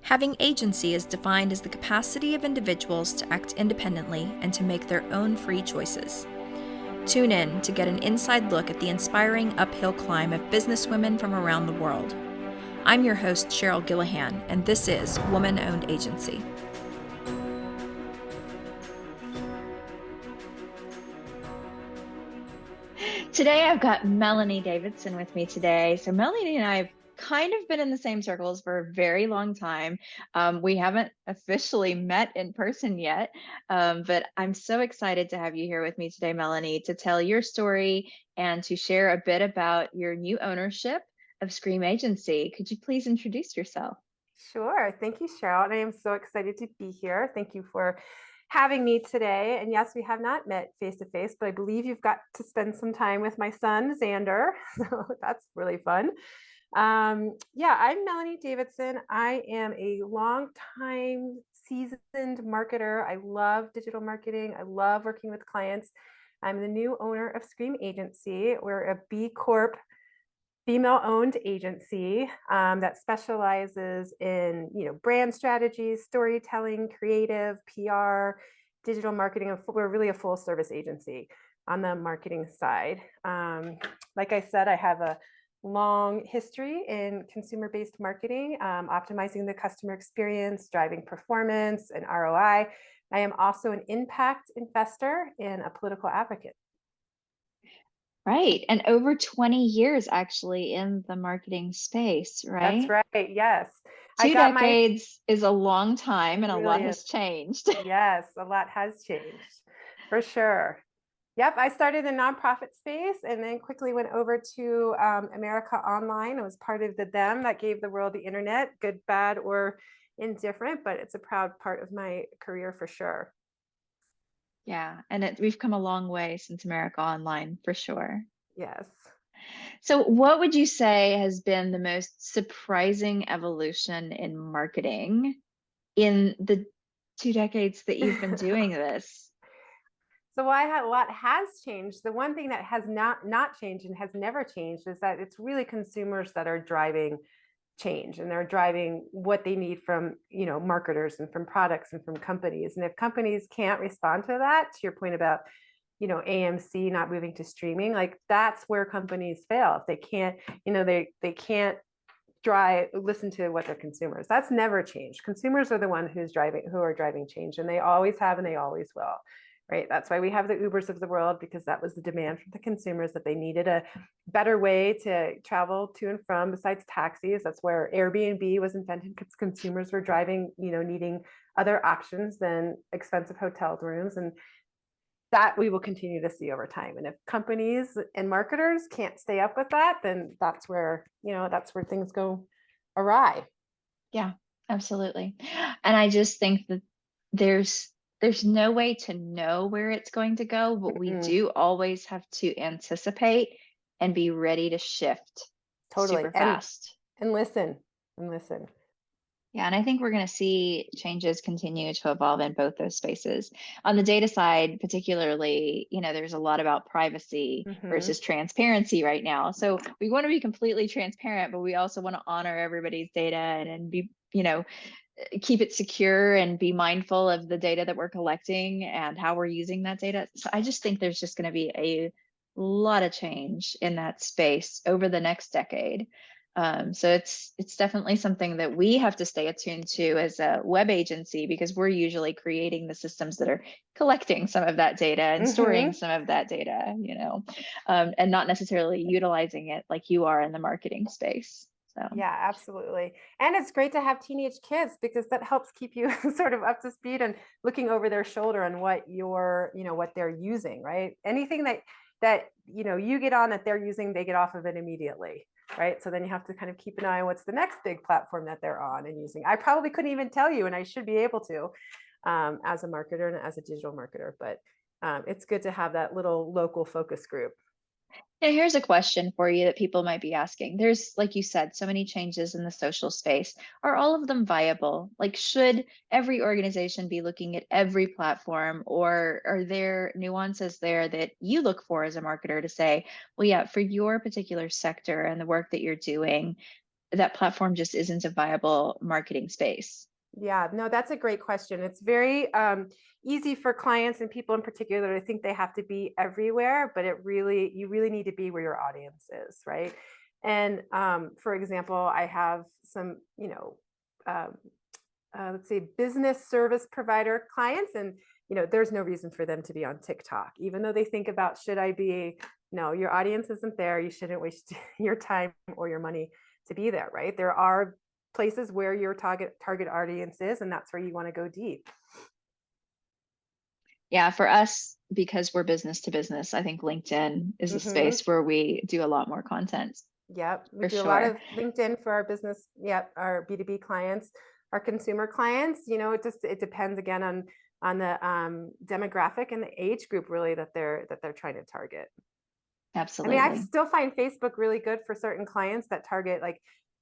Having agency is defined as the capacity of individuals to act independently and to make their own free choices. Tune in to get an inside look at the inspiring uphill climb of businesswomen from around the world. I'm your host, Cheryl Gillihan, and this is Woman-Owned Agency. Today, I've got Melanie Davidson with me today. So Melanie and I have kind of been in the same circles for a very long time. We haven't officially met in person yet, but I'm so excited to have you here with me today, Melanie, to tell your story and to share a bit about your new ownership of Scream Agency. Could you please introduce yourself? Sure. Thank you, Cheryl. And I am so excited to be here. Thank you for having me today. And yes, we have not met face to face, but I believe you've got to spend some time with my son, Xander. So that's really fun. I'm Melanie Davidson. I am a long-time seasoned marketer. I love digital marketing. I love working with clients. I'm the new owner of Scream Agency. We're a B Corp female-owned agency that specializes in, brand strategies, storytelling, creative, PR, digital marketing. We're really a full-service agency on the marketing side. Like I said, I have a long history in consumer-based marketing, optimizing the customer experience, driving performance and ROI. I am also an impact investor and a political advocate. Right. And over 20 years actually in the marketing space, That's right? right. Yes. I Two got my, decades is a long time it and a lot really is. has changed. Yes, a lot has changed for sure. Yep, I started in nonprofit space and then quickly went over to America Online. I was part of the them that gave the world the internet, good, bad, or indifferent, but it's a proud part of my career for sure. Yeah, and we've come a long way since America Online for sure. Yes. So, what would you say has been the most surprising evolution in marketing in the 2 decades that you've been doing this? So while a lot has changed, the one thing that has not changed and has never changed is that it's really consumers that are driving change, and they're driving what they need from marketers and from products and from companies. And if companies can't respond to that, to your point about AMC not moving to streaming, like that's where companies fail. If they can't, they can't listen to what their consumers. That's never changed. Consumers are the one who are driving change, and they always have and they always will. Right. That's why we have the Ubers of the world, because that was the demand from the consumers, that they needed a better way to travel to and from besides taxis. That's where Airbnb was invented, because consumers were driving, needing other options than expensive hotel rooms. And that we will continue to see over time. And if companies and marketers can't stay up with that, then that's where things go awry. Yeah, absolutely. And I just think that there's there's no way to know where it's going to go, but we Mm-mm, do always have to anticipate and be ready to shift totally. super And fast. and listen and listen. Yeah, and I think we're going to see changes continue to evolve in both those spaces. On the data side, particularly, there's a lot about privacy Mm-hmm. versus transparency right now. So we want to be completely transparent, but we also want to honor everybody's data and be, keep it secure and be mindful of the data that we're collecting and how we're using that data. So I just think there's just going to be a lot of change in that space over the next decade. So it's definitely something that we have to stay attuned to as a web agency, because we're usually creating the systems that are collecting some of that data and storing Mm-hmm. some of that data, and not necessarily utilizing it like you are in the marketing space. So Yeah, absolutely. And it's great to have teenage kids, because that helps keep you sort of up to speed and looking over their shoulder on what they're using, right? Anything that you get on that they're using, they get off of it immediately, right? So then you have to kind of keep an eye on what's the next big platform that they're on and using. I probably couldn't even tell you, and I should be able to, as a marketer and as a digital marketer, but it's good to have that little local focus group. now, here's a question for you that people might be asking. There's, like you said, so many changes in the social space. Are all of them viable? Like, should every organization be looking at every platform, or are there nuances there that you look for as a marketer to say, well, yeah, for your particular sector and the work that you're doing, that platform just isn't a viable marketing space? Yeah, no, that's a great question. It's very easy for clients and people in particular to think they have to be everywhere, but you really need to be where your audience is, right? And for example, I have some, um, let's say business service provider clients, and there's no reason for them to be on TikTok, even though they think about should I be? No, your audience isn't there. You shouldn't waste your time or your money to be there, right? There are places where your target audience is, and that's where you want to go deep. Yeah, for us, because we're business to business, I think LinkedIn is a Hmm. space where we do a lot more content Yep, we for do a lot sure. of LinkedIn for our business. Yep, our B2B clients, our consumer clients. It depends again on the demographic and the age group really that they're trying to target. I mean, I Absolutely. still find Facebook really good for certain clients that target like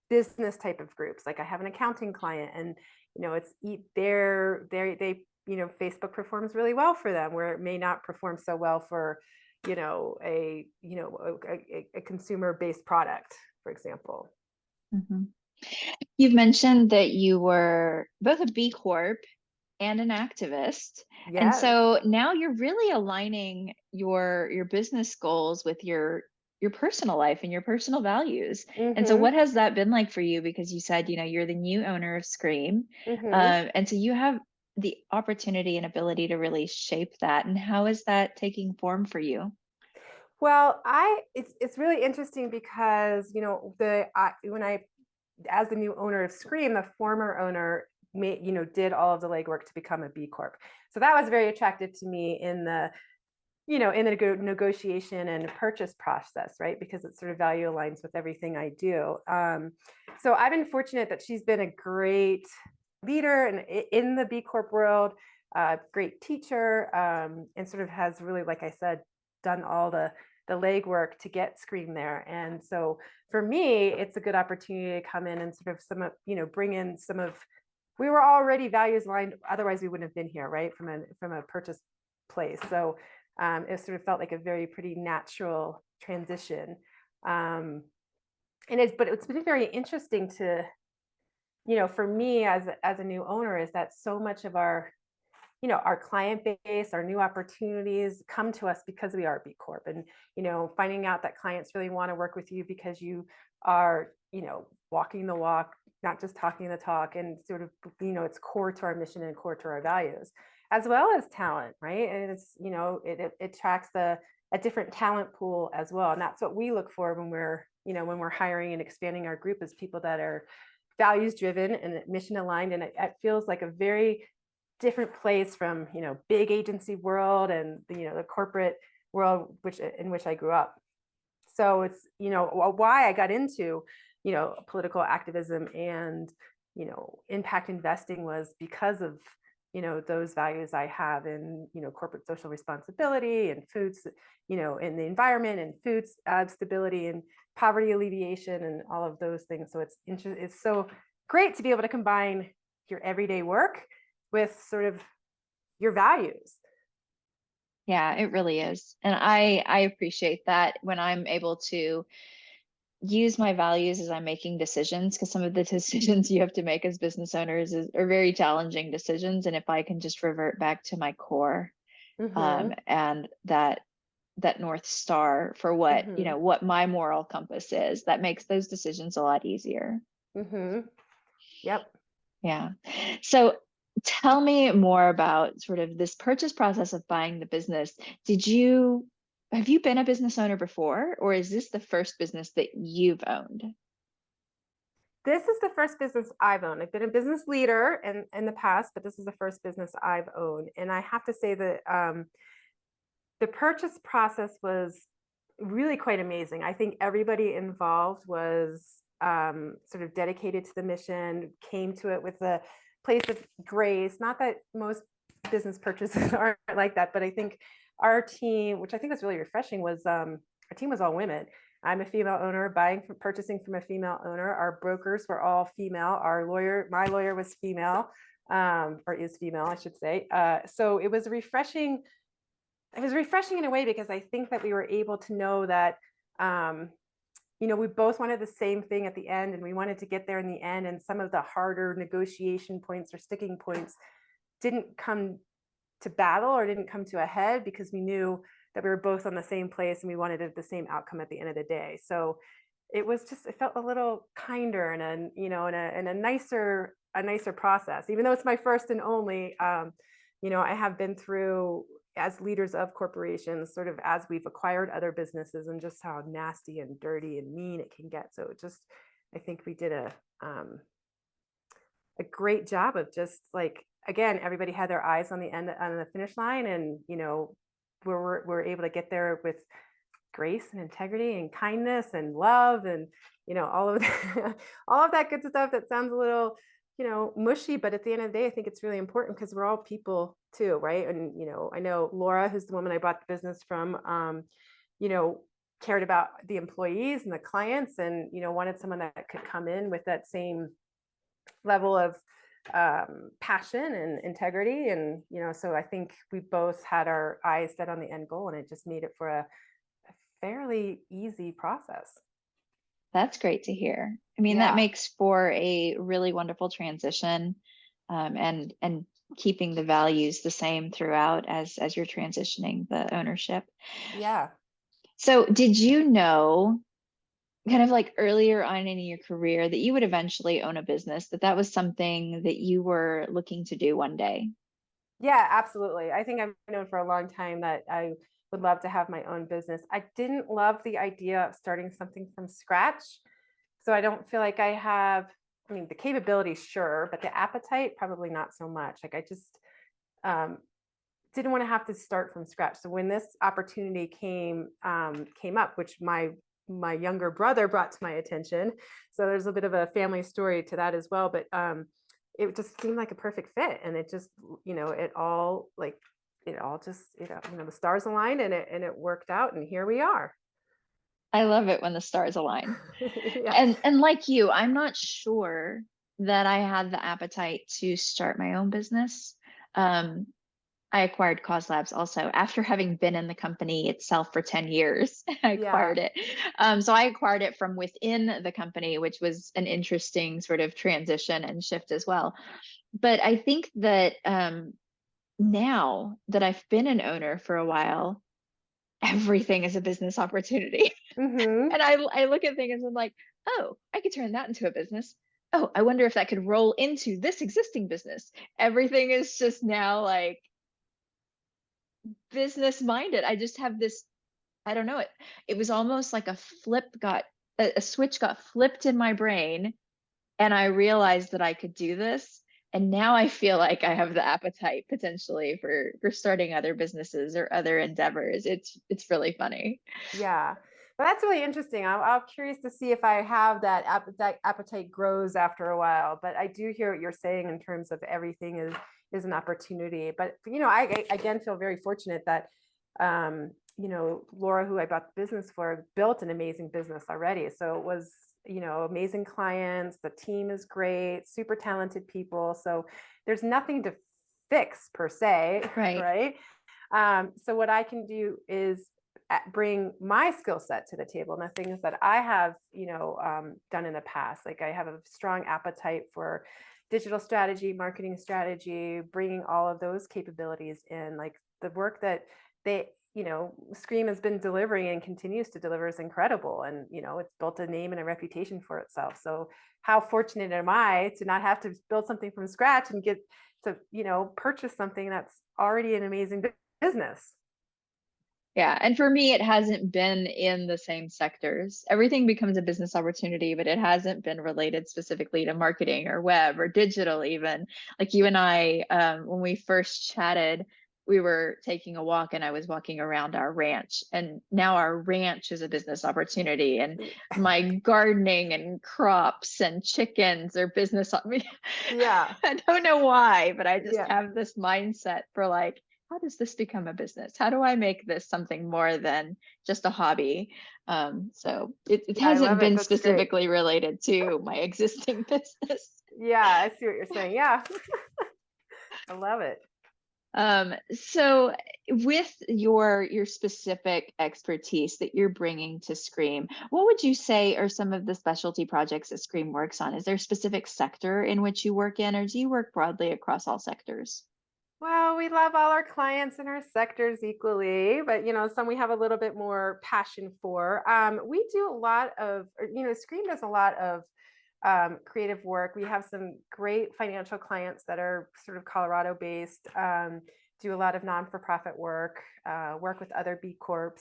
business type of groups. Like I have an accounting client, and it's Facebook performs really well for them, where it may not perform so well for a consumer based product, for example. Mhm. You've mentioned that you were both a B Corp and an activist. And Yes. so now you're really aligning your business goals with your personal life and your personal values. And so Mm-hmm. what has that been like for you? Because you said, you're the new owner of Scream. Mm-hmm. And so you have the opportunity and ability to really shape that. And how is that taking form for you? Well, it's really interesting because when I as the new owner of Scream, the former owner did all of the legwork to become a B Corp. So that was very attractive to me in the negotiation and purchase process, right? Because it sort of value aligns with everything I do. So I've been fortunate that she's been a great leader in the B Corp world, great teacher, and sort of has really, like I said, done all the legwork to get Scream there. And so for me, it's a good opportunity to come in and sort of bring in some of, we were already values aligned, otherwise we wouldn't have been here, right? From a purchase place. So it sort of felt like a very pretty natural transition. Um, but it's been very interesting to, for me as a new owner, is that so much of our client base, our new opportunities come to us because we are B Corp. And, finding out that clients really want to work with you because you are, walking the walk, not just talking the talk, and sort of, it's core to our mission and core to our values, as well as talent, right? And it attracts a different talent pool as well. And that's what we look for when we're hiring and expanding our group, is people that are values driven and mission aligned. And it feels like a very different place from big agency world and the corporate world in which I grew up. So it's why I got into political activism and impact investing was because of those values I have in corporate social responsibility and foods, in the environment and food stability and poverty alleviation and all of those things. So it's so great to be able to combine your everyday work with sort of your values. Yeah, it really is. And I appreciate that when I'm able to use my values as I'm making decisions, because some of the decisions you have to make as business owners are very challenging decisions. And if I can just revert back to my core, Mm-hmm. and that North Star for what, Mm-hmm. what my moral compass is, that makes those decisions a lot easier. Mm-hmm. Yep. Yeah. So tell me more about sort of this purchase process of buying the business. Have you been a business owner before, or is this the first business that you've owned? This is the first business I've owned. I've been a business leader in the past, but this is the first business I've owned. And I have to say that the purchase process was really quite amazing. I think everybody involved was sort of dedicated to the mission, came to it with a place of grace. Not that most business purchases aren't like that, but I think our team, which I think was really refreshing, was our team was all women. I'm a female owner, purchasing from a female owner. Our brokers were all female. My lawyer was female, or is female, I should say. So it was refreshing. It was refreshing in a way because I think that we were able to know that we both wanted the same thing at the end, and we wanted to get there in the end. And some of the harder negotiation points or sticking points didn't come to battle or didn't come to a head because we knew that we were both on the same place and we wanted the same outcome at the end of the day. So it felt a little kinder and a nicer process, even though it's my first and only. I have been through, as leaders of corporations, sort of as we've acquired other businesses, and just how nasty and dirty and mean it can get. So I think we did a great job of just, like, again, everybody had their eyes on the finish line, and we're able to get there with grace and integrity and kindness and love, and all of that, all of that good stuff that sounds a little mushy, but at the end of the day, I think it's really important because we're all people too, right? And I know Laura, who's the woman I bought the business from, you know cared about the employees and the clients, and wanted someone that could come in with that same level of passion and integrity. And so I think we both had our eyes set on the end goal, and it just made it for a fairly easy process. That's great to hear. I mean, that Yeah. makes for a really wonderful transition, and keeping the values the same throughout as you're transitioning the ownership. Yeah. So, did you know, kind of like earlier on in your career, that you would eventually own a business, that was something that you were looking to do one day? Yeah, absolutely. I think I've known for a long time that I would love to have my own business. I didn't love the idea of starting something from scratch. So I don't feel like I have, I mean, the capabilities, sure, but the appetite, probably not so much. Like, I just um, didn't want to have to start from scratch. So when this opportunity came up, which my younger brother brought to my attention, so there's a bit of a family story to that as well. But it just seemed like a perfect fit, and it just it all just the stars aligned, and it worked out, and here we are. I love it when the stars align. Yeah. And like you, I'm not sure that I had the appetite to start my own business. Um, I acquired Cause Labs also after having been in the company itself for 10 years. I Yeah. acquired it. So I acquired it from within the company, which was an interesting sort of transition and shift as well. But I think that now that I've been an owner for a while, everything is a business opportunity. Hmm. And I look at things and I'm like, oh, I could turn that into a business. Oh, I wonder if that could roll into this existing business. Everything is just now like business minded. I just have this, I don't know, it was almost like a switch got flipped in my brain, and I realized that I could do this. And now I feel like I have the appetite potentially for starting other businesses or other endeavors. It's really funny. Yeah. But that's really interesting. I'm curious to see if I have that appetite grows after a while. But I do hear what you're saying in terms of everything is an opportunity. But I again feel very fortunate that Laura, who I bought the business for, built an amazing business already. So it was, amazing clients. The team is great, super talented people. So there's nothing to fix per se, Right. right? So what I can do is bring my skill set to the table, and the things that I have, done in the past. Like, I have a strong appetite for digital strategy, marketing strategy, bringing all of those capabilities in. Like, the work that Scream has been delivering and continues to deliver is incredible, and it's built a name and a reputation for itself. So how fortunate am I to not have to build something from scratch and get to purchase something that's already an amazing business. Yeah. And for me, it hasn't been in the same sectors. Everything becomes a business opportunity, but it hasn't been related specifically to marketing or web or digital, even. Like you and I, when we first chatted, we were taking a walk and I was walking around our ranch. And now our ranch is a business opportunity. And my gardening and crops and chickens are business. Yeah. I don't know why, but I just Yeah. have this mindset for like, how does this become a business? How do I make this something more than just a hobby? So it Yeah, I hasn't love it. been That's great. specifically related to my existing business. Yeah, I see what you're saying. Yeah. I love it. So with your specific expertise that you're bringing to Scream, what would you say are some of the specialty projects that Scream works on? Is there a specific sector in which you work in, or do you work broadly across all sectors? Well, we love all our clients and our sectors equally, but some we have a little bit more passion for. We do a lot of, Scream does a lot of creative work. We have some great financial clients that are sort of Colorado based, do a lot of non-for-profit work, work with other B Corps.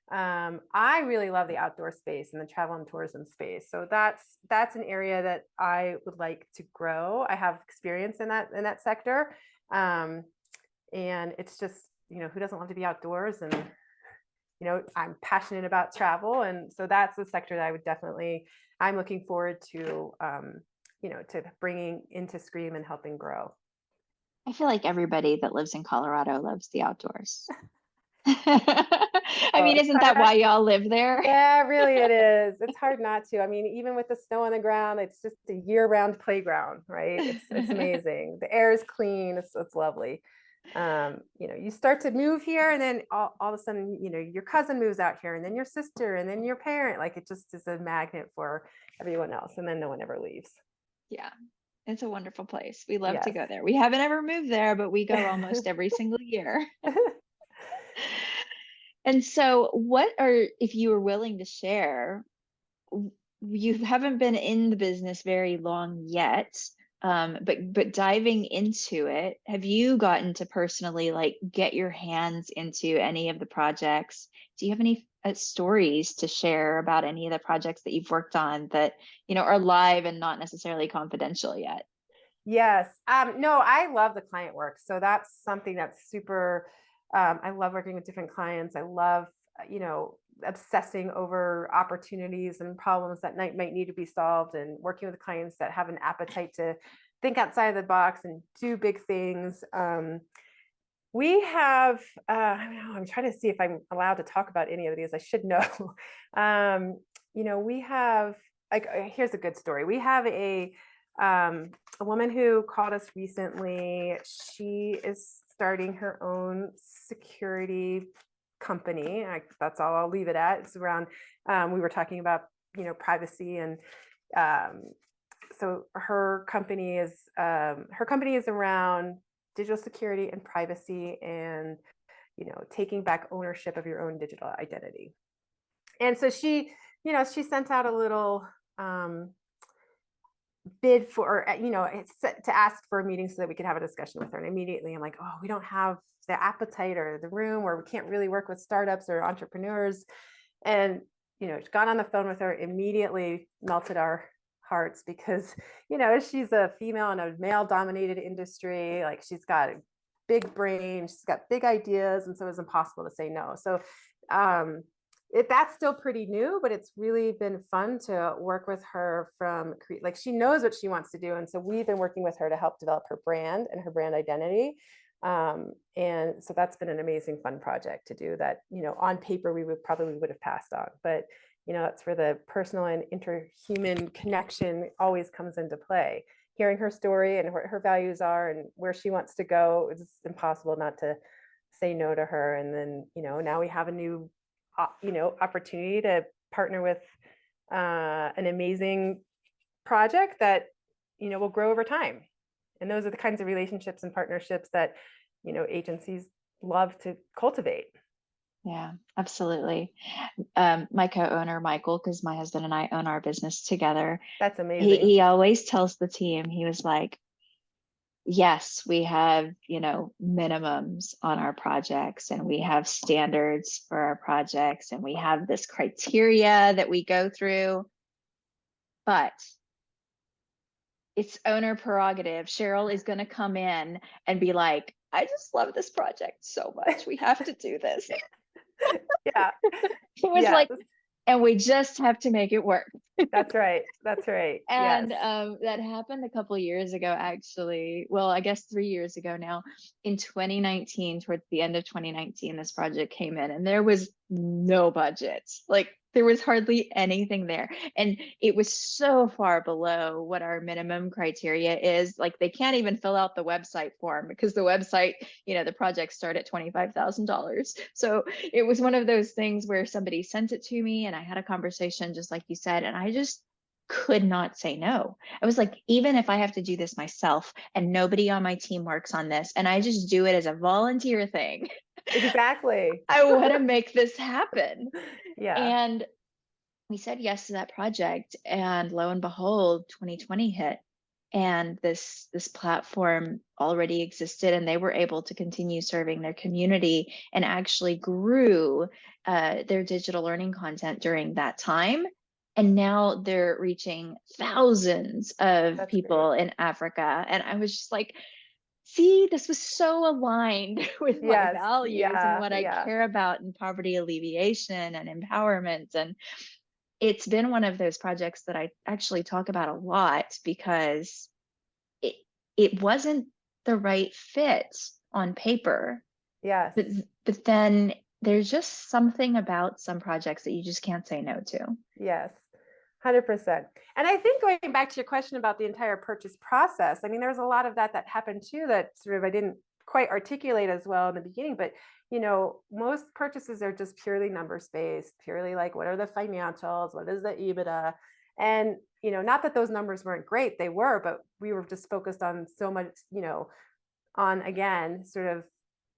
I really love the outdoor space and the travel and tourism space. So that's an area that I would like to grow. I have experience in that sector. And it's just, who doesn't love to be outdoors? And I'm passionate about travel, and so that's the sector that I'm looking forward to, to bringing into Scream and helping grow. I feel like everybody that lives in Colorado loves the outdoors. I Oh, mean, isn't that why y'all live there? yeah, really it is. It's hard not to. I mean, even with the snow on the ground, it's just a year-round playground, right? It's amazing. The air is clean. It's lovely. You start to move here, and then all of a sudden, your cousin moves out here, and then your sister, and then your parent. Like, it just is a magnet for everyone else, and then no one ever leaves. Yeah, it's a wonderful place. We love to Yes. go there. We haven't ever moved there, but we go almost every single year. And so, if you were willing to share, you haven't been in the business very long yet, but diving into it, have you gotten to personally like get your hands into any of the projects? Do you have any stories to share about any of the projects that you've worked on that are live and not necessarily confidential yet? Yes. No, I love the client work. So that's something that's super, I love working with different clients. I love, obsessing over opportunities and problems that might need to be solved, and working with clients that have an appetite to think outside of the box and do big things. We have, I don't know, I'm trying to see if I'm allowed to talk about any of these. I should know. We have, like, here's a good story. We have a woman who called us recently. She is starting her own security company. That's all I'll leave it at. It's around, we were talking about, privacy, and so her company is around digital security and privacy, and taking back ownership of your own digital identity. And so she sent out a little bid for, to ask for a meeting so that we could have a discussion with her. And immediately I'm like, oh, we don't have the appetite or the room, or we can't really work with startups or entrepreneurs. And got on the phone with her, immediately melted our hearts, because she's a female in a male dominated industry. Like, she's got a big brain, she's got big ideas, and so it's impossible to say no. So that's still pretty new, but it's really been fun to work with her like, she knows what she wants to do. And so we've been working with her to help develop her brand and her brand identity. And so that's been an amazing, fun project to do that, on paper, we would have passed on, but that's where the personal and interhuman connection always comes into play. Hearing her story and what her values are and where she wants to go, it's impossible not to say no to her. And then, now we have a new opportunity to partner with an amazing project that will grow over time. And those are the kinds of relationships and partnerships that agencies love to cultivate. Yeah, absolutely. My co-owner, Michael, because my husband and I own our business together, That's amazing. He always tells the team, he was like, yes, we have, minimums on our projects, and we have standards for our projects, and we have this criteria that we go through, but it's owner prerogative. Cheryl is going to come in and be like, I just love this project so much. We have to do this. Yeah. It was like, and we just have to make it work. That's right. That's right. And yes. That happened a couple years ago, actually. Well, I guess 3 years ago now. In 2019, towards the end of 2019, this project came in, and there was no budget. Like there was hardly anything there. And it was so far below what our minimum criteria is. Like they can't even fill out the website form because the website, the projects start at $25,000. So it was one of those things where somebody sent it to me and I had a conversation, just like you said, and I just could not say no. I was like, even if I have to do this myself and nobody on my team works on this and I just do it as a volunteer thing, Exactly. I want to make this happen. Yeah. And we said yes to that project. And lo and behold, 2020 hit. And this platform already existed, and they were able to continue serving their community and actually grew their digital learning content during that time. And now they're reaching thousands of That's great. people in Africa. And I was just like, see, this was so aligned with my Yes. values and Yeah. what I Yeah. care about in poverty alleviation and empowerment. And it's been one of those projects that I actually talk about a lot because it it wasn't the right fit on paper. Yes. But but then there's just something about some projects that you just can't say no to. Yes, 100%. And I think going back to your question about the entire purchase process, I mean, there's a lot of that happened too that sort of I didn't quite articulate as well in the beginning, but most purchases are just purely numbers based, purely like what are the financials, what is the EBITDA? And not that those numbers weren't great, they were, but we were just focused on so much, on again, sort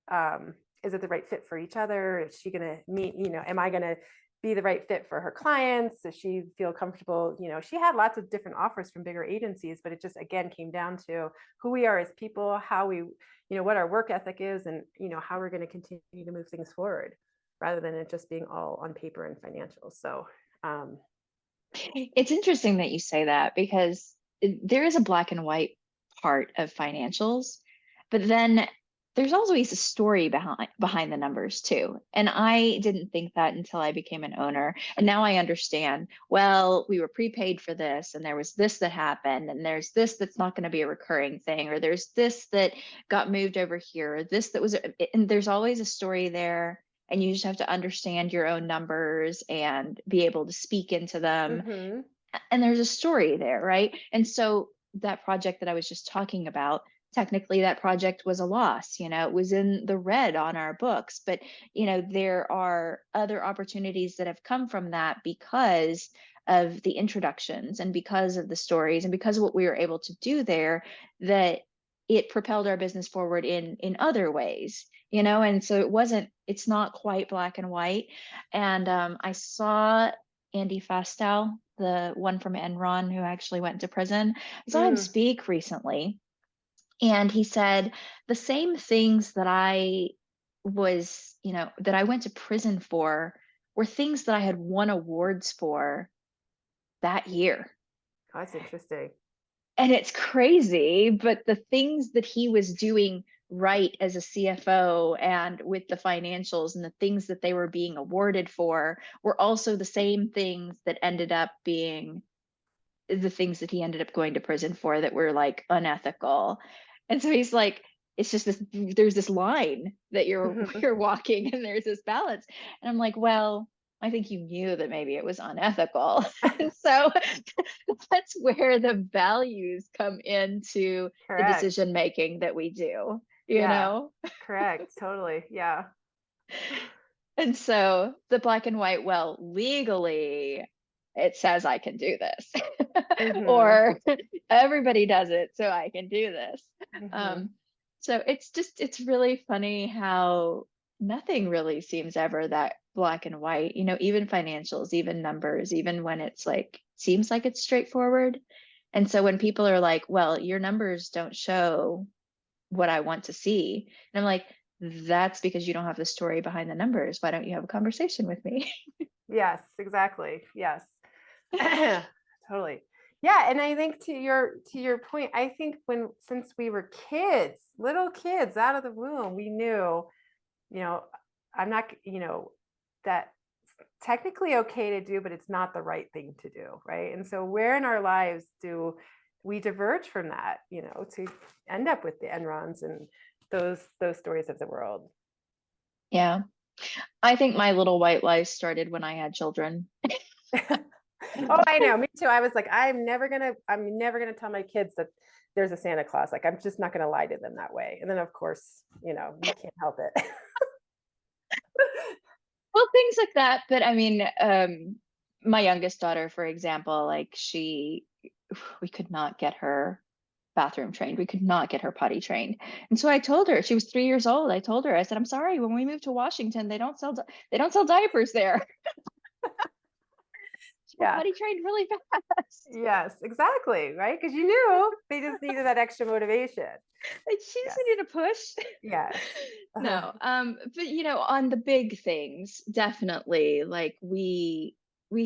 of is it the right fit for each other? Is she going to meet, am I going to be the right fit for her clients? Does she feel comfortable? She had lots of different offers from bigger agencies, but it just again came down to who we are as people, how we, what our work ethic is, and how we're going to continue to move things forward, rather than it just being all on paper and financials. So It's interesting that you say that because there is a black and white part of financials, but then there's always a story behind the numbers too. And I didn't think that until I became an owner. And now I understand, well, we were prepaid for this and there was this that happened and there's this that's not going to be a recurring thing, or there's this that got moved over here, or this that was, and there's always a story there, and you just have to understand your own numbers and be able to speak into them. mhm, And there's a story there, right? And so that project that I was just talking about, technically that project was a loss. It was in the red on our books, but there are other opportunities that have come from that because of the introductions and because of the stories and because of what we were able to do there, that it propelled our business forward in other ways. And so it's not quite black and white. And I saw Andy Fastow, the one from Enron who actually went to prison. I saw him mm, speak recently, and he said the same things that that I went to prison for were things that I had won awards for that year. oh, that's interesting. And it's crazy, but the things that he was doing right as a CFO and with the financials and the things that they were being awarded for were also the same things that ended up being the things that he ended up going to prison for that were like unethical. And so he's like, it's just there's this line that you're Mhm. you're walking and there's this balance. And I'm like, well, I think you knew that maybe it was unethical. And so that's where the values come into the Correct. decision making that we do, you Yeah. know? Correct. Totally. Yeah. And so the black and white, well, legally, it says I can do this, Mhm. or everybody does it, so I can do this. Mhm. Um, so it's really funny how nothing really seems ever that black and white, even financials, even numbers, even when it's like, seems like it's straightforward. And so when people are like, well, your numbers don't show what I want to see. And I'm like, that's because you don't have the story behind the numbers. Why don't you have a conversation with me? Yes, exactly. Yes. Totally. Yeah, and I think to your point, I think since we were kids, little kids out of the womb, we knew, you know, I'm not, that technically okay to do, but it's not the right thing to do, right? And so where in our lives do we diverge from that, to end up with the Enrons and those stories of the world? Yeah. I think my little white lies started when I had children. Oh, I know. Me too. I was like, I'm never gonna tell my kids that there's a Santa Claus. Like, I'm just not gonna lie to them that way. And then, of course, you can't help it. Well, things like that. But I mean, my youngest daughter, for example, like we could not get her bathroom trained. We could not get her potty trained. And so I told her, she was 3 years old. I told her, I said, I'm sorry, when we moved to Washington, they don't sell diapers there. She got Yeah. potty trained really fast. Yes, exactly. Right. Because you knew they just needed that extra motivation. Like she just Yes. needed a push. Yes. No, but on the big things, definitely, like we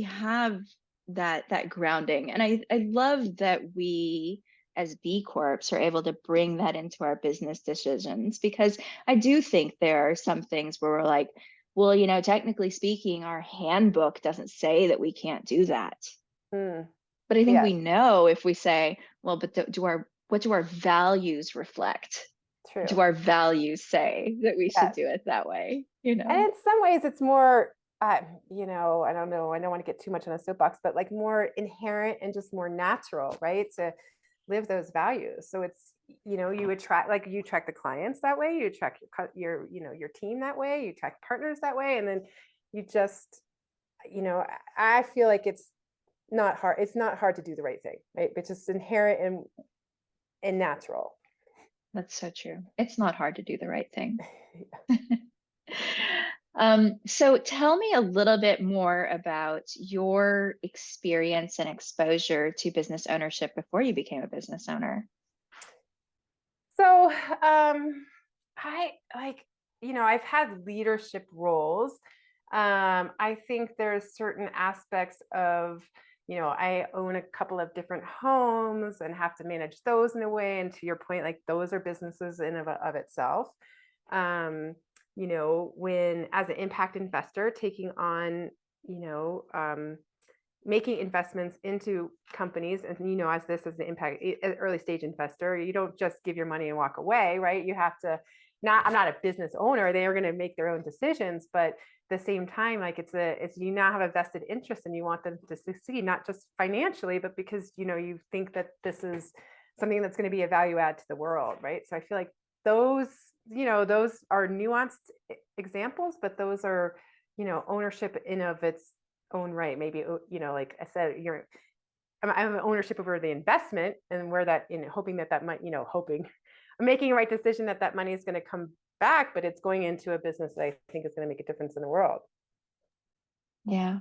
have that grounding, and I love that we as B Corps are able to bring that into our business decisions, because I do think there are some things where we're like, well, technically speaking, our handbook doesn't say that we can't do that. Mm, But I think we yes. know if we say, well, but what do our values reflect? True. Do our values say that we should Yes. do it that way? And in some ways, it's more, I don't know, I don't want to get too much on a soapbox, but like more inherent and just more natural, right? To live those values. So it's, you attract, like you attract the clients that way, you attract your team that way, you attract partners that way. And then you just, I feel like it's not hard. It's not hard to do the right thing, right? It's just inherent and natural. That's so true. It's not hard to do the right thing. So tell me a little bit more about your experience and exposure to business ownership before you became a business owner. So, I like, I've had leadership roles. I think there's certain aspects of, I own a couple of different homes and have to manage those in a way. And to your point, like those are businesses in of itself. When as an impact investor, taking on, you know, um, making investments into companies, and as an impact early stage investor, you don't just give your money and walk away, right? You have to, not I'm not a business owner, they are going to make their own decisions, but at the same time, like it's you now have a vested interest and you want them to succeed, not just financially, but because you think that this is something that's going to be a value add to the world, right? So I feel like those those are nuanced examples, but those are ownership in of its own right. Maybe like I said, I'm ownership over the investment and where that hoping that might hoping I'm making a right decision that money is going to come back, but it's going into a business that I think is going to make a difference in the world. Yeah.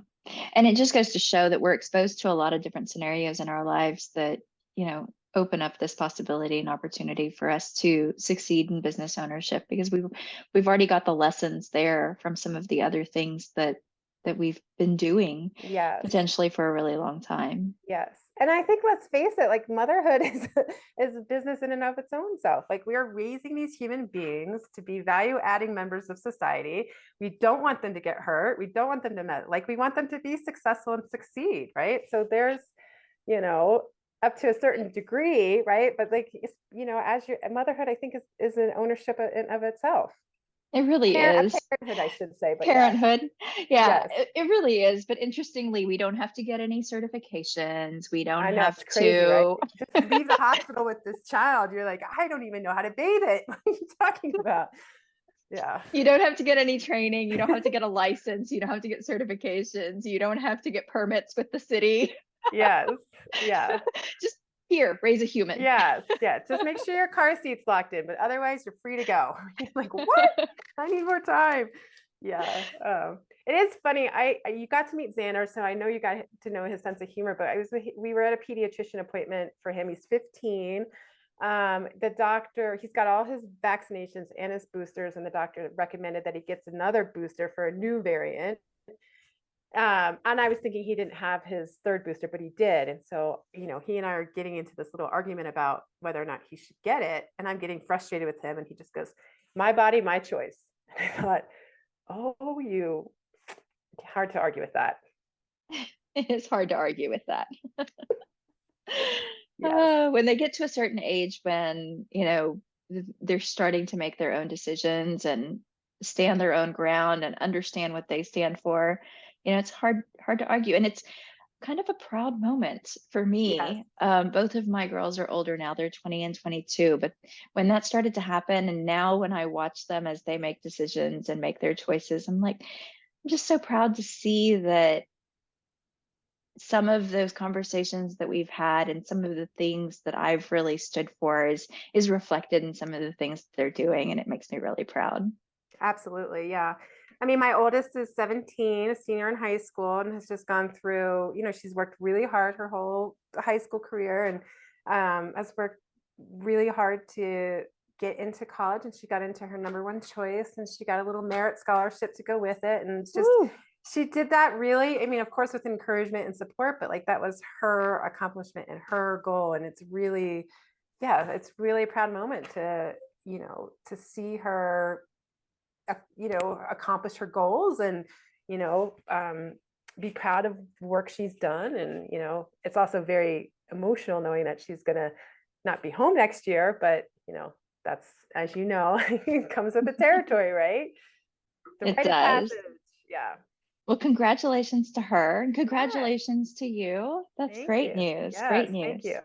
And it just goes to show that we're exposed to a lot of different scenarios in our lives that, open up this possibility and opportunity for us to succeed in business ownership, because we've already got the lessons there from some of the other things that we've been doing Yes. potentially for a really long time. Yes. And I think, let's face it, like motherhood is a business in and of its own self. Like we are raising these human beings to be value adding members of society. We don't want them to get hurt. We don't want them to like we want them to be successful and succeed, right? So there's, you know, up to a certain degree, right? But like as your motherhood, I think is an ownership in of itself. It really is. Parenthood, I should say, but yeah. Parenthood. Yeah, Yes. it really is. But interestingly, we don't have to get any certifications. We don't I know, have it's crazy, right? to. Just to leave the hospital with this child, you're like, I don't even know how to bathe it. What are you talking about? Yeah. You don't have to get any training. You don't have to get a license. You don't have to get certifications. You don't have to get permits with the city. Yes. Yeah. Just here, raise a human. Yes. Yeah. Just make sure your car seat's locked in, but otherwise you're free to go. You're like, what? I need more time. Yeah. It is funny. You got to meet Xander, so I know you got to know his sense of humor. But we were at a pediatrician appointment for him. He's 15. The doctor, he's got all his vaccinations and his boosters, and the doctor recommended that he gets another booster for a new variant. And I was thinking he didn't have his third booster, but he did. And so, he and I are getting into this little argument about whether or not he should get it. And I'm getting frustrated with him. And he just goes, my body, my choice. And I thought, oh, hard to argue with that. It is hard to argue with that. Yes. When they get to a certain age when, they're starting to make their own decisions and stand their own ground and understand what they stand for, it's hard to argue. And it's kind of a proud moment for Yes, me. Both of my girls are older now, they're 20 and 22, but when that started to happen, and now when I watch them as they make decisions and make their choices, I'm like, I'm just so proud to see that some of those conversations that we've had and some of the things that I've really stood for is reflected in some of the things they're doing, and it makes me really proud. absolutely. Yeah. I mean, my oldest is 17, a senior in high school, and has just gone through, she's worked really hard her whole high school career, and has worked really hard to get into college, and she got into her number one choice, and she got a little merit scholarship to go with it. And it's just, Woo! she did that really, I mean, of course, with encouragement and support, but like that was her accomplishment and her goal. And it's really, yeah, it's really a proud moment to, to see her accomplish her goals, and you know be proud of work she's done. And it's also very emotional knowing that she's going to not be home next year, but that's, as it comes with the territory, right? The It rite of does. passage. Yeah. Well, congratulations to her and Yeah, congratulations to you. That's thank great you. news. Yes, Great thank news. you.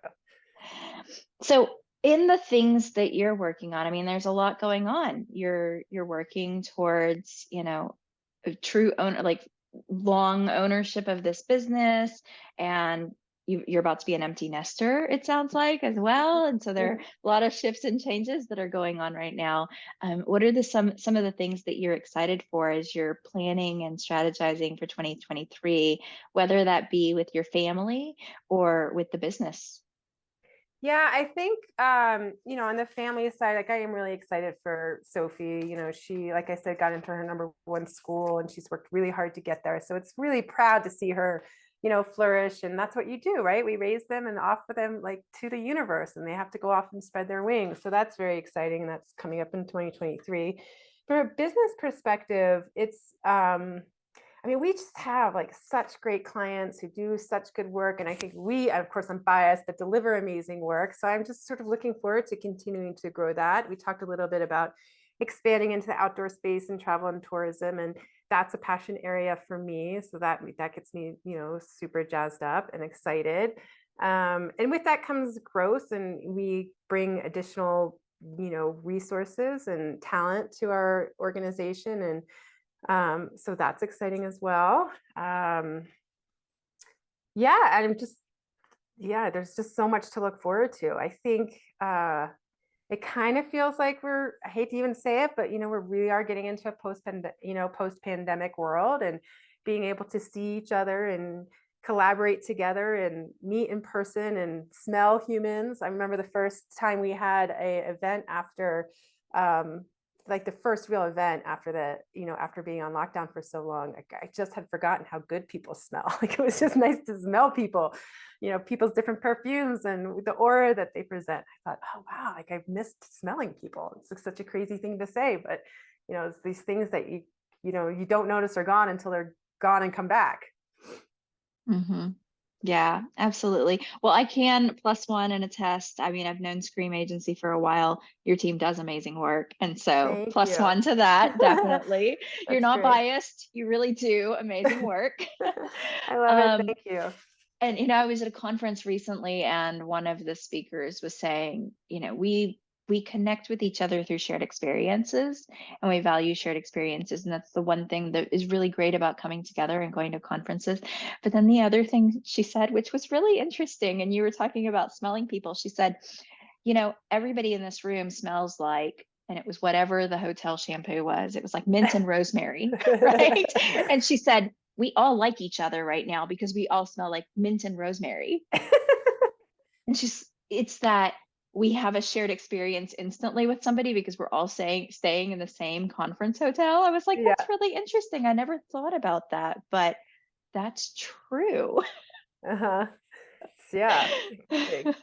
So, in the things that you're working on, I mean, there's a lot going on. You're working towards, a true owner, like long ownership of this business, and you're about to be an empty nester, it sounds like, as well. And so there are a lot of shifts and changes that are going on right now. What are some of the things that you're excited for as you're planning and strategizing for 2023, whether that be with your family or with the business? Yeah, I think on the family side, like I am really excited for Sophie. She, like I said, got into her number one school, and she's worked really hard to get there. So it's really proud to see her, flourish. And that's what you do, right? We raise them and offer them like to the universe, and they have to go off and spread their wings. So that's very exciting. And that's coming up in 2023. From a business perspective, it's I mean, we just have like such great clients who do such good work. And I think we, of course, I'm biased, but deliver amazing work. So I'm just sort of looking forward to continuing to grow that. We talked a little bit about expanding into the outdoor space and travel and tourism. And that's a passion area for me. So that gets me, super jazzed up and excited. And with that comes growth, and we bring additional, resources and talent to our organization. And so that's exciting as well. Yeah, and there's just so much to look forward to. I think it kind of feels like I hate to even say it, but we really are getting into a post-pandemic world, and being able to see each other and collaborate together and meet in person and smell humans. I remember the first time we had a event after um, like the first real event after after being on lockdown for so long. Like, I just had forgotten how good people smell. Like, it was just nice to smell people, people's different perfumes and the aura that they present. I thought, oh wow, like I've missed smelling people. It's like such a crazy thing to say, but it's these things that you don't notice are gone until they're gone and come back. Hmm. Yeah, absolutely. Well, I can plus one and attest. I mean, I've known Scream Agency for a while. Your team does amazing work. And so Thank plus you. one to that, definitely. You're That's not great. biased. You really do amazing work. I love it. Um, Thank you. and I was at a conference recently, and one of the speakers was saying, we connect with each other through shared experiences, and we value shared experiences, and that's the one thing that is really great about coming together and going to conferences. But then the other thing she said, which was really interesting, and you were talking about smelling people, she said, everybody in this room smells like, and it was whatever the hotel shampoo was. It was like mint and rosemary, right? And she said, we all like each other right now because we all smell like mint and rosemary. And it's that we have a shared experience instantly with somebody because we're all staying in the same conference hotel. I was like, Yeah. that's really interesting. I never thought about that, but that's true. Uh-huh. Yeah. Interesting.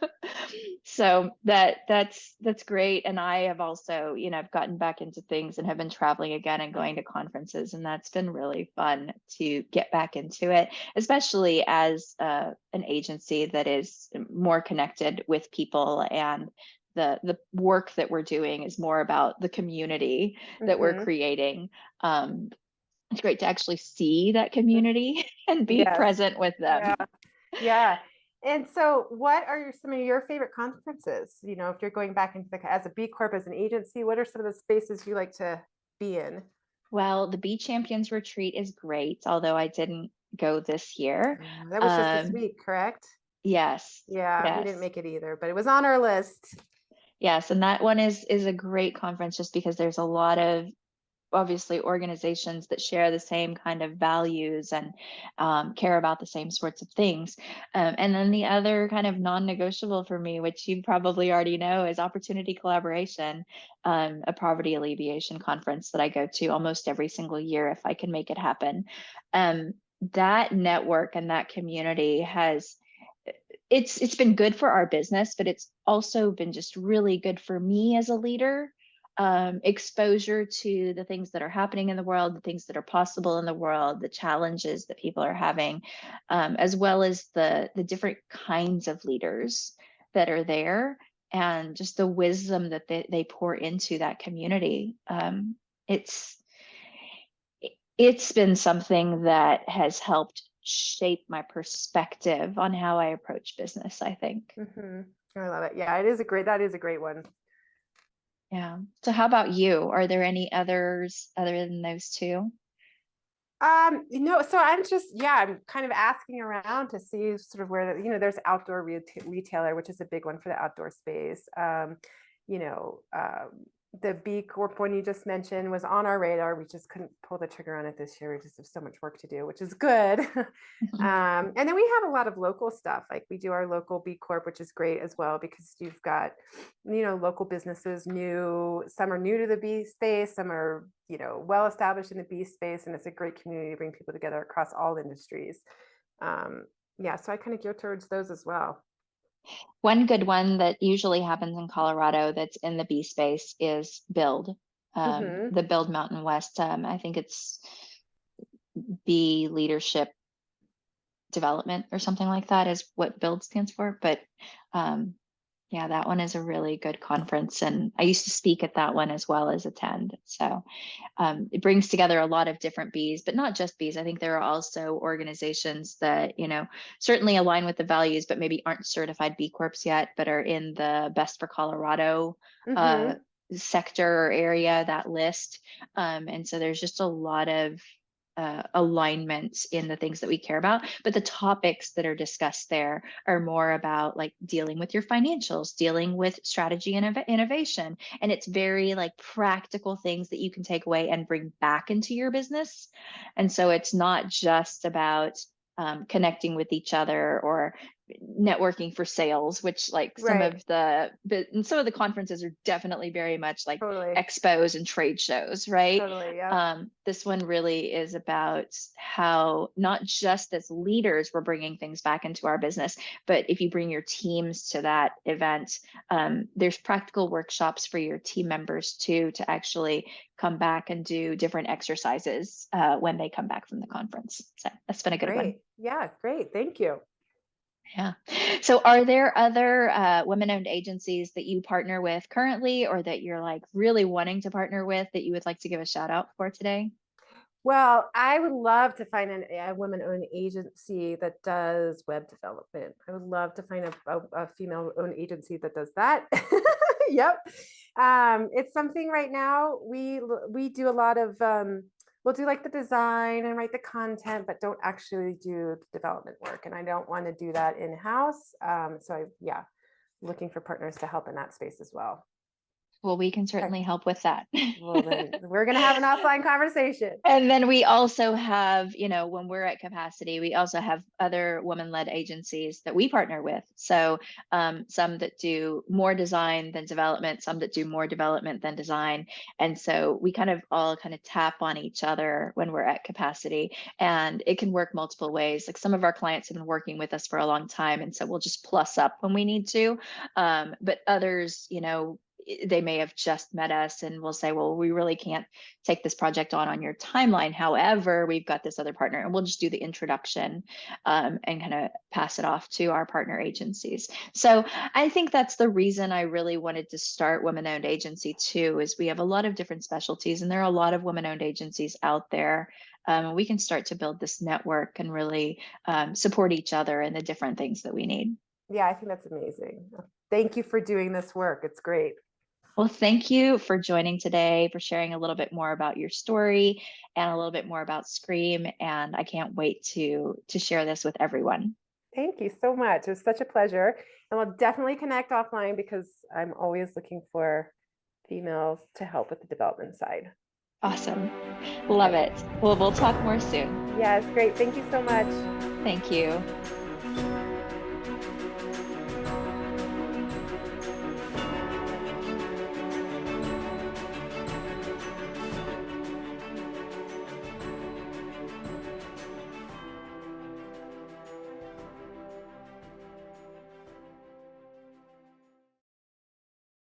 So that's great. And I have also, I've gotten back into things and have been traveling again and going to conferences, and that's been really fun to get back into it, especially as an agency that is more connected with people and the work that we're doing is more about the community that we're Hmm. creating. It's great to actually see that community and be Yes. present with Yeah. them. Yeah. And so what are some of your favorite conferences? If you're going back into as a B Corp, as an agency, what are some of the spaces you like to be in? Well, the Bee Champions Retreat is great, although I didn't go this year. That was just this Um, week, correct? yes, Yeah, we didn't yes. make it either, but it was on our list. Yes, and that one is a great conference just because there's a lot of obviously organizations that share the same kind of values and care about the same sorts of things. And then the other kind of non-negotiable for me, which you probably already know, is opportunity collaboration, a poverty alleviation conference that I go to almost every single year if I can make it happen. Um, that network and that community has it's been good for our business, but it's also been just really good for me as a leader. Exposure to the things that are happening in the world, the things that are possible in the world, the challenges that people are having, as well as the different kinds of leaders that are there, and just the wisdom that they pour into that community. It's it's been something that has helped shape my perspective on how I approach business, I think. Hmm. I love it. Yeah, that is a great one. Yeah. So how about you? Are there any others other than those two? So I'm kind of asking around to see sort of where there's outdoor retailer, which is a big one for the outdoor space. You know, the B Corp one you just mentioned was on our radar. We just couldn't pull the trigger on it this year. We just have so much work to do, which is good. And then we have a lot of local stuff. Like we do our local B Corp, which is great as well because you've got local businesses some are new to the B space, some are well established in the B space, and it's a great community to bring people together across all industries. Yeah, so I kind of gear towards those as well. One good one that usually happens in Colorado that's in the B space is Build, Hmm. the Build Mountain West. I think it's B Leadership Development or something like that is what Build stands for. But um, yeah, that one is a really good conference. And I used to speak at that one as well as attend. So it brings together a lot of different bees, but not just bees. I think there are also organizations that, certainly align with the values, but maybe aren't certified B Corps yet, but are in the Best for Colorado uh, Hmm. sector or area, that list. And so there's just a lot of alignment in the things that we care about, but the topics that are discussed there are more about like dealing with your financials, dealing with strategy and innovation, and it's very like practical things that you can take away and bring back into your business. And so it's not just about connecting with each other or networking for sales, which like Right. some of the conferences are definitely very much like Totally. expos and trade shows, right? Totally. Yeah. This one really is about how not just as leaders we're bringing things back into our business, but if you bring your teams to that event, there's practical workshops for your team members too to actually come back and do different exercises when they come back from the conference. So that's been a good one. Great. Yeah. Great. Thank you. Yeah. So are there other women-owned agencies that you partner with currently or that you're like really wanting to partner with that you would like to give a shout out for today? Well, I would love to find a woman-owned agency that does web development. I would love to find a female-owned agency that does that. Yep. It's something right now we do a lot of we'll do like the design and write the content, but don't actually do the development work. And I don't want to do that in-house. Yeah, looking for partners to help in that space as well. Well, we can Okay. certainly help with that. Well, then we're gonna have an offline conversation. And then we also have, when we're at capacity, we also have other woman-led agencies that we partner with. So some that do more design than development, some that do more development than design. And so we kind of all kind of tap on each other when we're at capacity. And it can work multiple ways. Like some of our clients have been working with us for a long time. And so we'll just plus up when we need to. But others, they may have just met us and we'll say, well, we really can't take this project on your timeline. However, we've got this other partner, and we'll just do the introduction and kind of pass it off to our partner agencies. So I think that's the reason I really wanted to start Women-Owned Agency too, is we have a lot of different specialties, and there are a lot of women-owned agencies out there. We can start to build this network and really support each other in the different things that we need. Yeah, I think that's amazing. Thank you for doing this work. It's great. Well, thank you for joining today, for sharing a little bit more about your story and a little bit more about Scream. And I can't wait to share this with everyone. Thank you so much. It was such a pleasure. And we'll definitely connect offline because I'm always looking for females to help with the development side. Awesome. Love it. Well, we'll talk more soon. Yes, great. Thank you so much. Thank you.